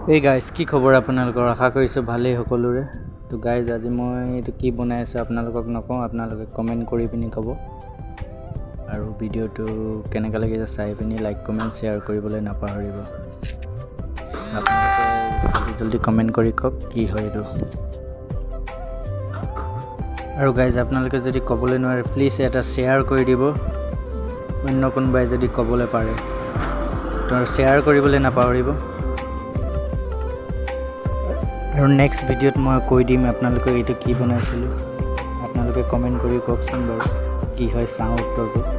এই গাইজ কি খবৰ আপোনালোকৰ আশা কৰিছোঁ ভালেই সকলোৰে তো গাইজ আজি মই এইটো কি বনাই আছোঁ আপোনালোকক নকওঁ আপোনালোকে কমেণ্ট কৰি পিনি ক'ব আৰু ভিডিঅ'টো কেনেকৈ লাগিছে চাই পিনি লাইক কমেণ্ট শ্বেয়াৰ কৰিবলৈ নাপাহৰিব আপোনালোকে জলদি কমেণ্ট কৰি কওক কি হয় এইটো আৰু গাইজ আপোনালোকে যদি ক'বলৈ নোৱাৰে প্লিজ এটা শ্বেয়াৰ কৰি দিব অন্য কোনোবাই যদি ক'বলৈ পাৰে তো শ্বেয়াৰ কৰিবলৈ নাপাহৰিব আৰু নেক্সট ভিডিঅ'ত মই কৈ দিম আপোনালোকে এইটো কি বনাইছিলোঁ আপোনালোকে কমেণ্ট কৰি কওকচোন বাৰু কি হয় চাওঁ উত্তৰটো